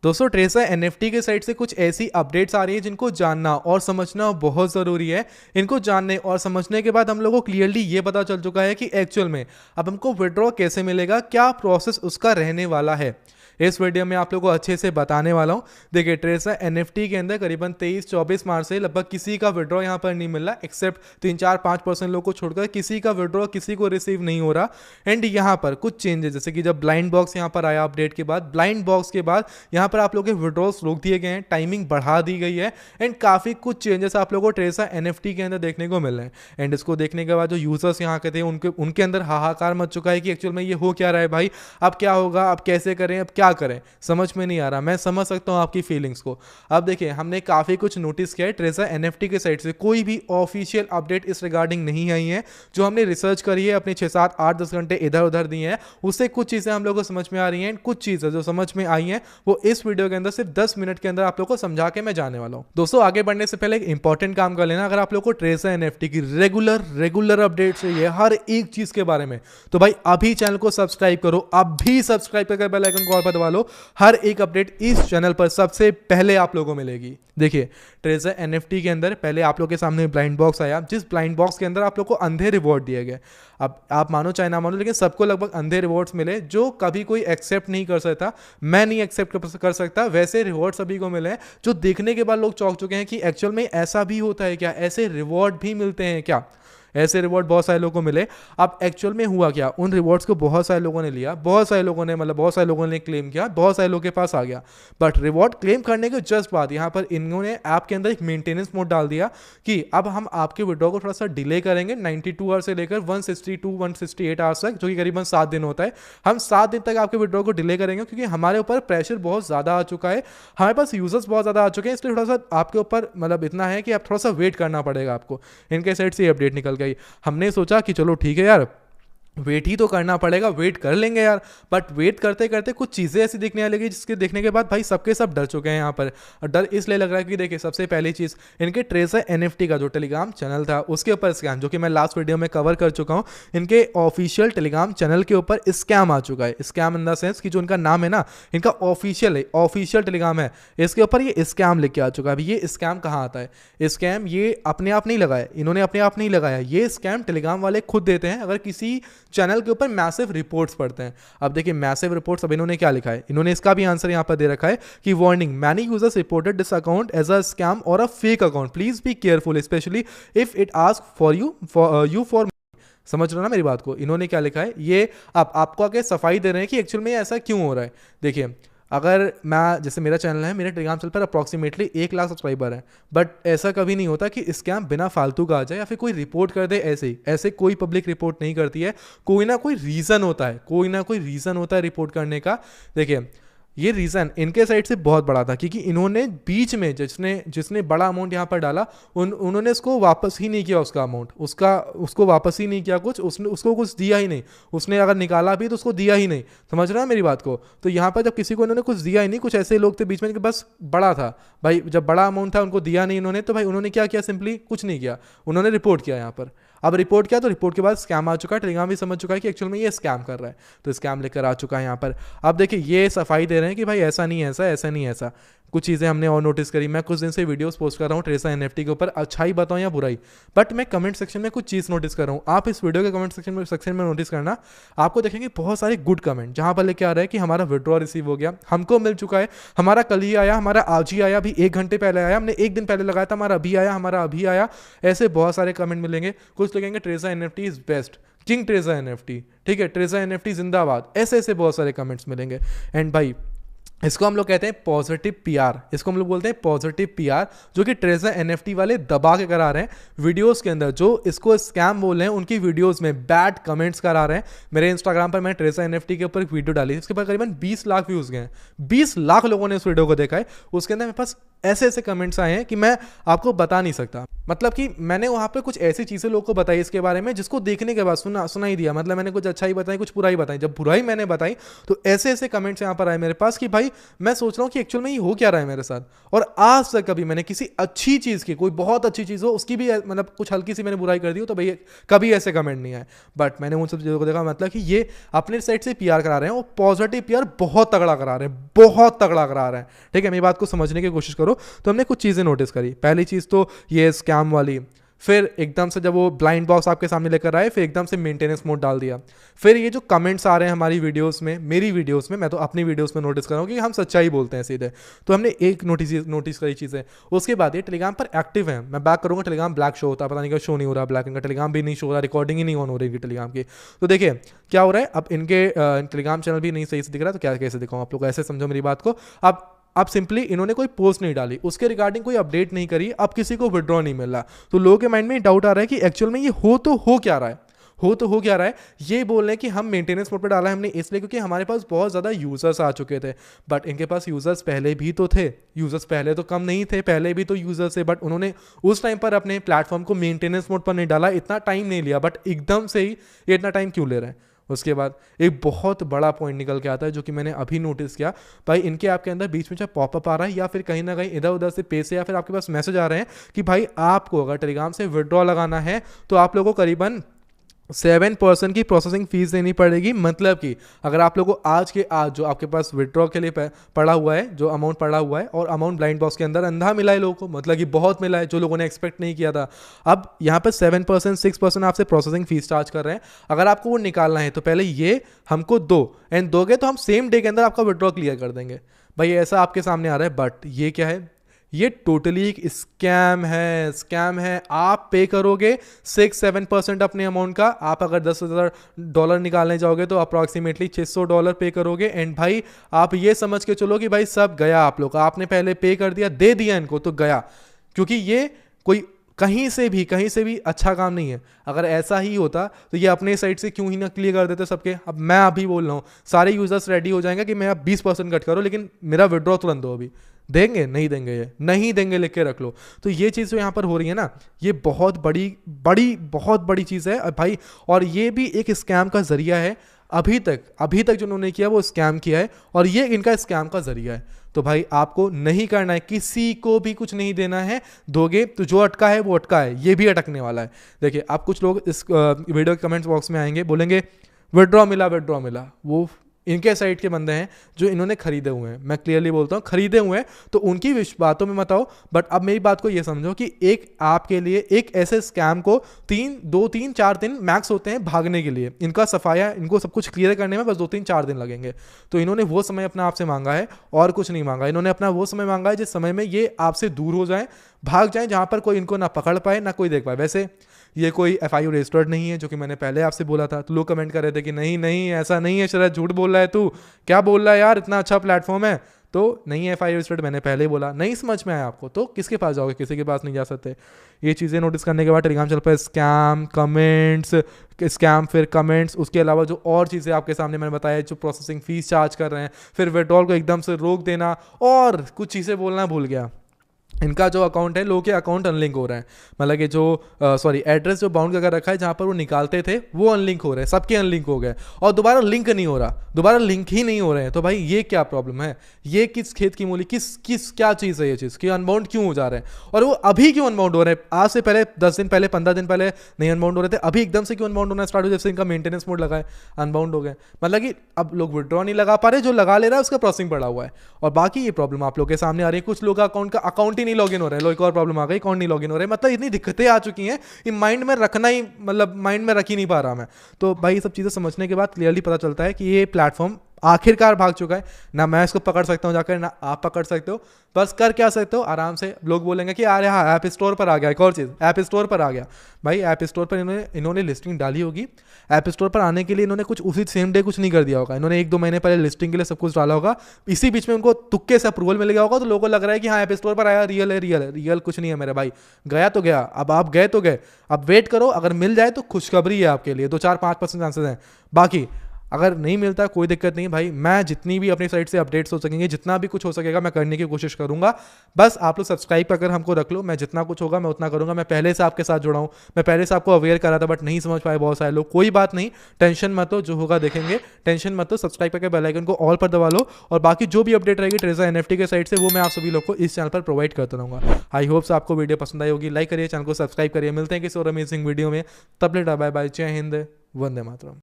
दोस्तों Teresa NFT के side से कुछ ऐसी अपडेट्स आ रही है जिनको जानना और समझना बहुत ज़रूरी है। इनको जानने और समझने के बाद हम लोगों को क्लियरली ये पता चल चुका है कि एक्चुअल में अब हमको विड्रॉ कैसे मिलेगा, क्या प्रोसेस उसका रहने वाला है। इस वीडियो में आप लोगों को अच्छे से बताने वाला हूँ। देखिए ट्रेसा एनएफटी के अंदर करीबन 23-24 मार्च से लगभग किसी का विड्रॉ यहाँ पर नहीं मिल रहा, एक्सेप्ट 3-4-5% लोग को छोड़कर किसी का विड्रॉ किसी को रिसीव नहीं हो रहा। एंड यहाँ पर कुछ चेंजेस, जैसे कि जब ब्लाइंड बॉक्स यहाँ पर आया अपडेट के बाद, ब्लाइंड बॉक्स के बाद यहाँ पर आप लोगों के विड्रॉल्स रोक दिए गए हैं, टाइमिंग बढ़ा दी गई है एंड काफ़ी कुछ चेंजेस आप लोगों को ट्रेसा एनएफटी के अंदर देखने को मिल रहे हैं। एंड इसको देखने के बाद जो यूजर्स यहाँ के थे उनके अंदर हाहाकार मच चुका है कि एक्चुअल में ये हो क्या रहा है भाई, अब क्या होगा, अब कैसे करें, अब क्या करें, समझ में नहीं आ रहा। मैं समझ सकता हूँ आपकी फीलिंग्स को। अब देखिए हमने काफ़ी कुछ नोटिस किया है, ट्रेसा एनएफटी के साइड से कोई भी ऑफिशियल अपडेट इस रिगार्डिंग नहीं आई है। जो हमने रिसर्च करी है, अपने 6-7-8-10 घंटे इधर उधर दिए हैं, उससे कुछ चीज़ें हम लोग को समझ में आ रही हैं। कुछ चीज़ें जो समझ में आई हैं वो इस वीडियो के अंदर सिर्फ 10 मिनट के अंदर आप लोग को समझा के मैं जाने वाला हूँ। दोस्तों आगे बढ़ने से पहले एक इंपॉर्टेंट काम कर लेना, अगर आप लोग को ट्रेसा एनएफटी की रेगुलर अपडेट चाहिए हर एक चीज़ के बारे में, तो भाई अभी चैनल को सब्सक्राइब करो, अभी सब्सक्राइब करके बेल आइकन को ऑल पर दबा लो। हर एक अपडेट इस चैनल पर सबसे पहले आप लोगों को मिलेगी। देखिए ट्रेसा एनएफटी के अंदर पहले आप लोगों के सामने ब्लाइंड बॉक्स आया, जिस ब्लाइंड बॉक्स के अंदर आप लोग को अंधे रिवॉर्ड दिए गए। अब आप मानो चाहे ना मानो, लेकिन सबको लगभग अंधे रिवॉर्ड्स मिले जो कभी कोई एक्सेप्ट नहीं कर सकता। मैं नहीं एक्सेप्ट कर सकता, वैसे रिवॉर्ड सभी को मिले हैं जो देखने के बाद लोग चौंक चुके हैं कि एक्चुअल में ऐसा भी होता है क्या, ऐसे रिवॉर्ड भी मिलते हैं क्या। ऐसे रिवॉर्ड बहुत सारे लोगों को मिले। अब एक्चुअल में हुआ क्या, उन रिवॉर्ड्स को बहुत सारे लोगों ने लिया, बहुत सारे लोगों ने क्लेम किया, बहुत सारे लोगों के पास आ गया। बट रिवॉर्ड क्लेम करने के जस्ट बाद यहाँ पर इन्होंने ऐप के अंदर एक मेंटेनेंस मोड डाल दिया कि अब हम आपके विड्रॉ को थोड़ा सा डिले करेंगे 92 आवर्स से लेकर 162-168 आवर्स तक, जो कि करीबन 7 दिन होता है। हम 7 दिन तक आपके विड्रॉ को डिले करेंगे क्योंकि हमारे ऊपर प्रेशर बहुत ज़्यादा आ चुका है, हमारे पास यूजर्स बहुत ज़्यादा आ चुके हैं, इसलिए थोड़ा सा आपके ऊपर इतना है कि आप थोड़ा सा वेट करना पड़ेगा आपको। इनके साइड से अपडेट निकल गई। हमने सोचा कि चलो ठीक है यार, वेट ही तो करना पड़ेगा, वेट कर लेंगे यार। बट वेट करते करते कुछ चीज़ें ऐसी दिखने लगी जिसके देखने के बाद भाई सबके सब डर चुके हैं यहाँ पर। और डर इसलिए लग रहा है कि देखिए सबसे पहली चीज़, इनके ट्रेसा एनएफटी का जो टेलीग्राम चैनल था उसके ऊपर स्कैम, जो कि मैं लास्ट वीडियो में कवर कर चुका हूँ। इनके ऑफिशियल टेलीग्राम चैनल के ऊपर स्कैम आ चुका है। स्कैम इन द सेंस कि जो इनका नाम है ना, इनका ऑफिशियल टेलीग्राम है, इसके ऊपर ये स्कैम लिख के आ चुका है। अभी ये स्कैम कहाँ आता है, स्कैम ये अपने आप नहीं लगाया, इन्होंने अपने आप नहीं लगाया, ये स्कैम टेलीग्राम वाले खुद देते हैं अगर किसी चैनल के ऊपर मैसिव रिपोर्ट्स पढ़ते हैं। अब देखिए मैसिव रिपोर्ट्स, अब इन्होंने क्या लिखा है, इन्होंने इसका भी आंसर यहां पर दे रखा है कि warning, many users reported this account as a scam और a fake account, please be careful specially if it ask for you for. समझ रहे हो ना मेरी बात को, इन्होंने क्या लिखा है, ये अब आपको आगे सफाई दे रहे हैं कि एक्चुअल में ऐसा क्यों हो रहा है। देखिए अगर मैं, जैसे मेरा चैनल है, मेरे टेलीग्राम चैनल पर अप्रॉक्सीमेटली 1 लाख सब्सक्राइबर हैं, बट ऐसा कभी नहीं होता कि स्कैम बिना फालतू का आ जाए या फिर कोई रिपोर्ट कर दे ऐसे ही। ऐसे कोई पब्लिक रिपोर्ट नहीं करती है, कोई ना कोई रीज़न होता है, रिपोर्ट करने का। देखिए ये रीज़न इनके साइड से बहुत बड़ा था क्योंकि इन्होंने बीच में जिसने बड़ा अमाउंट यहाँ पर डाला उन्होंने उसको वापस ही नहीं किया, उसका अमाउंट उसको वापस ही नहीं किया, उसको कुछ दिया ही नहीं। उसने अगर निकाला भी तो उसको दिया ही नहीं। समझ रहा है मेरी बात को। तो यहाँ पर जब किसी को इन्होंने कुछ दिया ही नहीं, कुछ ऐसे लोग थे बीच में कि बस बड़ा था भाई, जब बड़ा अमाउंट था उनको दिया नहीं इन्होंने, तो भाई उन्होंने क्या किया, सिंपली कुछ नहीं किया, उन्होंने रिपोर्ट किया यहाँ पर। अब रिपोर्ट किया तो रिपोर्ट के बाद स्कैम आ चुका है, टेलीग्राम भी समझ चुका है कि एक्चुअल में ये स्कैम कर रहा है, तो स्कैम लेकर आ चुका है यहाँ पर। अब देखिए ये सफाई दे रहे हैं कि भाई ऐसा नहीं, ऐसा नहीं, ऐसा कुछ चीज़ें हमने और नोटिस करी। मैं कुछ दिन से वीडियोस पोस्ट कर रहा हूँ ट्रेसा एनएफटी के ऊपर, अच्छाई बताऊँ या बुराई, बट मैं कमेंट सेक्शन में कुछ चीज़ नोटिस कर रहा हूँ। आप इस वीडियो के कमेंट सेक्शन में नोटिस करना, आपको देखेंगे बहुत सारे गुड कमेंट जहाँ पर लेके आ रहा है कि हमारा विड्रॉ रिसीव हो गया, हमको मिल चुका है, हमारा कल ही आया, हमारा आज ही आया, अभी 1 घंटे पहले आया, हमने 1 दिन पहले लगाया था, हमारा अभी आया। ऐसे बहुत सारे कमेंट मिलेंगे। कुछ लिखेंगे Teresa NFT is best, king Teresa NFT, ठीक है, ट्रेसा एनएफटी जिंदाबाद, ऐसे बहुत सारे कमेंट्स मिलेंगे। एंड भाई इसको हम लोग कहते हैं पॉजिटिव पीआर, इसको हम लोग बोलते हैं पॉजिटिव पीआर, जो कि ट्रेसा एनएफटी वाले दबा के करा रहे हैं वीडियोस के अंदर। जो इसको स्कैम बोल रहे हैं उनकी वीडियोस में बैड कमेंट्स करा रहे हैं। मेरे इंस्टाग्राम पर मैं ट्रेसा एनएफटी के ऊपर एक वीडियो डाली, इसके ऊपर करीबन 20 लाख व्यूज़ गए हैं, 20 लाख लोगों ने उस वीडियो को देखा है। उसके अंदर मेरे पास ऐसे ऐसे कमेंट्स आए हैं कि मैं आपको बता नहीं सकता। मतलब कि मैंने वहाँ पे कुछ ऐसी चीज़ें लोगों को बताई इसके बारे में जिसको देखने के बाद सुना ही दिया। मतलब मैंने कुछ अच्छा ही बताई, कुछ बुरा ही बताई। जब बुराई मैंने बताई तो ऐसे ऐसे कमेंट्स यहाँ पर आए मेरे पास कि भाई मैं सोच रहा हूँ कि एक्चुअल में ये हो क्या रहा है मेरे साथ। और आज तक कभी मैंने किसी अच्छी चीज़ की, कोई बहुत अच्छी चीज़ हो उसकी भी मतलब कुछ हल्की सी मैंने बुराई कर दी हो तो भाई कभी ऐसे कमेंट नहीं आए। बट मैंने उन सब चीज़ों को देखा, मतलब कि ये अपने साइड से पीआर करा रहे हैं और पॉजिटिव पीआर बहुत तगड़ा करा रहे हैं, बहुत तगड़ा करा रहे हैं। ठीक है, मेरी बात को समझने की कोशिश करो। तो हमने कुछ चीज़ें नोटिस करी। पहली चीज़ तो ये स्कैम वाली, फिर एकदम से जब वो ब्लाइंड बॉक्स आपके सामने लेकर आए, फिर एकदम से मेंटेनेंस मोड डाल दिया। फिर ये जो कमेंट्स आ रहे हैं हमारी वीडियोस में, मेरी वीडियोस में, मैं तो अपनी वीडियोस में नोटिस कर रहा हूँ कि हम सच्चाई बोलते हैं सीधे। तो हमने एक नोटिस करी चीज़ें। उसके बाद ये टेलीग्राम पर एक्टिव है, मैं बैक करूँगा, टेलीग्राम ब्लैक शो होता है, पता नहीं क्या शो नहीं हो रहा ब्लैक, इनका टेलीग्राम भी नहीं शो हो रहा, रिकॉर्डिंग ही नहीं ऑन हो रही टेलीग्राम की। तो देखिए क्या हो रहा है, अब इनके टेलीग्राम चैनल भी नहीं सही से दिख रहा है। तो क्या कैसे दिखाऊँ आप लोग, ऐसे समझो मेरी बात को। अब सिंपली इन्होंने कोई पोस्ट नहीं डाली, उसके रिगार्डिंग कोई अपडेट नहीं करी, अब किसी को विड्रॉ नहीं मिल रहा। तो लोगों के माइंड में डाउट आ रहा है कि एक्चुअल में ये हो क्या रहा है, हो क्या रहा है। ये बोल रहे हैं कि हम मेंटेनेंस मोड पे डाला है हमने इसलिए क्योंकि हमारे पास बहुत ज़्यादा यूज़र्स आ चुके थे। बट इनके पास यूज़र्स पहले भी तो थे, यूज़र्स पहले तो कम नहीं थे, पहले भी तो यूज़र्स थे। बट उन्होंने उस टाइम पर अपने प्लेटफॉर्म को मेंटेनेंस मोड पर नहीं डाला, इतना टाइम नहीं लिया। बट एकदम से ही ये इतना टाइम क्यों ले रहे हैं। उसके बाद एक बहुत बड़ा पॉइंट निकल के आता है जो कि मैंने अभी नोटिस किया। भाई इनके ऐप के अंदर बीच में चाहे पॉपअप आ रहा है या फिर कहीं ना कहीं इधर उधर से पैसे या फिर आपके पास मैसेज आ रहे हैं कि भाई आपको अगर टेलीग्राम से विड्रॉ लगाना है तो आप लोगों को करीबन 7% की प्रोसेसिंग फीस देनी पड़ेगी। मतलब कि अगर आप लोगों को आज के आज जो आपके पास विड्रॉ के लिए पड़ा हुआ है, जो अमाउंट पड़ा हुआ है, और अमाउंट ब्लाइंड बॉक्स के अंदर अंधा मिला है लोगों को, मतलब कि बहुत मिला है जो लोगों ने एक्सपेक्ट नहीं किया था। अब यहाँ पर 7% 6% आपसे प्रोसेसिंग फीस चार्ज कर रहे हैं। अगर आपको वो निकालना है तो पहले ये हमको दो, एंड दोगे तो हम सेम डे के अंदर आपका विड्रॉ क्लियर कर देंगे। भाई ऐसा आपके सामने आ रहा है। बट ये क्या है, ये टोटली एक स्कैम है। आप पे करोगे 6-7% अपने अमाउंट का। आप अगर $10,000 निकालने जाओगे तो अप्रॉक्सीमेटली $600 पे करोगे। एंड भाई आप ये समझ के चलो कि भाई सब गया आप लोग का, आपने पहले पे कर दिया, दे दिया इनको तो गया। क्योंकि ये कोई कहीं से भी अच्छा काम नहीं है। अगर ऐसा ही होता तो ये अपने साइड से क्यों ही ना क्लियर कर देते सबके। अब मैं अभी बोल रहा हूँ, सारे यूजर्स रेडी हो जाएंगे कि मैं अब 20% कट करो, लेकिन मेरा विड्रॉ तुरंत दो। अभी देंगे नहीं देंगे, ये नहीं देंगे, लिख के रख लो। तो ये चीज़ जो यहाँ पर हो रही है ना, ये बहुत बड़ी चीज़ है भाई। और ये भी एक स्कैम का जरिया है। अभी तक जो उन्होंने किया वो स्कैम किया है, और ये इनका स्कैम का जरिया है। तो भाई आपको नहीं करना है, किसी को भी कुछ नहीं देना है। दोगे तो जो अटका है वो अटका है, ये भी अटकने वाला है। देखिए आप कुछ लोग इस वीडियो के कमेंट्स बॉक्स में आएंगे, बोलेंगे विड्रॉ मिला। वो इनके साइड के बंदे हैं जो इन्होंने खरीदे हुए हैं। मैं क्लियरली बोलता हूँ खरीदे हुए हैं, तो उनकी बातों में मत आओ। बट अब मेरी बात को ये समझो कि एक आपके लिए एक ऐसे स्कैम को 2-3-4 दिन मैक्स होते हैं भागने के लिए। इनका सफाया, इनको सब कुछ क्लियर करने में बस 2-3-4 दिन लगेंगे। तो इन्होंने वो समय अपना आपसे मांगा है और कुछ नहीं मांगा। इन्होंने अपना वो समय मांगा है जिस समय में ये आपसे दूर हो जाए, भाग जाए, जहाँ पर कोई इनको ना पकड़ पाए ना कोई देख पाए। वैसे ये कोई FIU रजिस्टर्ड नहीं है, जो कि मैंने पहले आपसे बोला था। तो लोग कमेंट कर रहे थे कि नहीं ऐसा नहीं है, शरद झूठ बोल रहा है तू, क्या बोल रहा है यार, इतना अच्छा प्लेटफॉर्म है। तो नहीं है FIU रजिस्टर्ड, मैंने पहले ही बोला। नहीं समझ में आया आपको तो किसके पास जाओगे, किसी के पास नहीं जा सकते। ये चीज़ें नोटिस करने के बाद टेलीग्राम चैनल पर स्कैम फिर कमेंट्स, उसके अलावा जो और चीज़ें आपके सामने मैंने बताया, जो प्रोसेसिंग फीस चार्ज कर रहे हैं, फिर विड्रॉल को एकदम से रोक देना, और कुछ चीज़ें बोलना भूल गया। इनका जो अकाउंट है, लोगों के अकाउंट अनलिंक हो रहे हैं। मतलब कि जो एड्रेस जो बाउंड करके रखा है जहाँ पर वो निकालते थे, वो अनलिंक हो रहे हैं, सबके अनलिंक हो गए, और दोबारा लिंक नहीं हो रहा, दोबारा लिंक ही नहीं हो रहे हैं। तो भाई ये क्या प्रॉब्लम है, ये किस खेत की मूली, किस क्या चीज़ है ये चीज़ कि अनबाउंड क्यों हो जा रहे हैं। और वो अभी क्यों अनबाउंड हो रहे हैं, आज से पहले 10 दिन पहले 15 दिन पहले नहीं अनबाउंड हो रहे थे, अभी एकदम से क्यों अनबाउंड होना स्टार्ट हो, जैसे इनका मेंटेनेंस मोड लगा है अनबाउंड हो गए। मतलब कि अब लोग विड्रॉ नहीं लगा पा रहे, जो लगा ले रहा है उसका प्रोसेसिंग पड़ा हुआ है। और बाकी ये प्रॉब्लम आप लोग के सामने आ रही है, कुछ लोग अकाउंट ही नहीं लॉग इन हो रहे हैं। लोग प्रॉब्लम आ गई, अकाउंट नहीं लॉगिन हो रहे, मतलब इतनी दिक्कतें आ चुकी हैं, ये माइंड में रखना ही, मतलब माइंड में रख ही नहीं पा रहा मैं। तो भाई ये सब चीज़ें समझने के बाद क्लियरली पता चलता है कि ये प्लेटफॉर्म आखिरकार भाग चुका है। ना मैं इसको पकड़ सकता हूँ जाकर, ना आप पकड़ सकते हो। बस कर क्या सकते हो, आराम से लोग बोलेंगे कि अरे हाँ ऐप स्टोर पर आ गया, एक और चीज़ ऐप स्टोर पर आ गया। भाई ऐप स्टोर पर इन्होंने लिस्टिंग डाली होगी, ऐप स्टोर पर आने के लिए इन्होंने कुछ उसी सेम डे कुछ नहीं कर दिया होगा। इन्होंने 1-2 महीने पहले लिस्टिंग के लिए सब कुछ डाला होगा, इसी बीच में उनको तुक्के से अप्रूवल मिल गया होगा। तो लोगों को लग रहा है कि हाँ ऐप स्टोर पर आया, रियल कुछ नहीं है मेरे भाई, गया तो गया। अब आप गए तो गए, अब वेट करो, अगर मिल जाए तो खुशखबरी है आपके लिए, 2-4-5% चांसेस हैं। बाकी अगर नहीं मिलता कोई दिक्कत नहीं भाई, मैं जितनी भी अपनी साइड से अपडेट्स हो सकेंगे, जितना भी कुछ हो सकेगा मैं करने की कोशिश करूंगा। बस आप लोग सब्सक्राइब कर हमको रख लो, मैं जितना कुछ होगा मैं उतना करूंगा। मैं पहले से आपके साथ जुड़ा हूँ, मैं पहले से आपको अवेयर करा था बट नहीं समझ पाए बहुत सारे लोग। कोई बात नहीं, टेंशन मत हो, जो होगा देखेंगे, टेंशन मत हो। सब्सक्राइब करके बेल आइकन को ऑल पर दबा लो, और बाकी जो भी अपडेट रहेगी ट्रेजर एनएफटी के साइड से वो मैं आप सभी लोग को इस चैनल पर प्रोवाइड करता रहूंगा। आई होप्स आपको वीडियो पसंद आई होगी। लाइक करिए, चैनल को सब्सक्राइब करिए। मिलते हैं किसी और अमेजिंग वीडियो में, तब तक बाय बाय, जय हिंद, वंदे मातरम।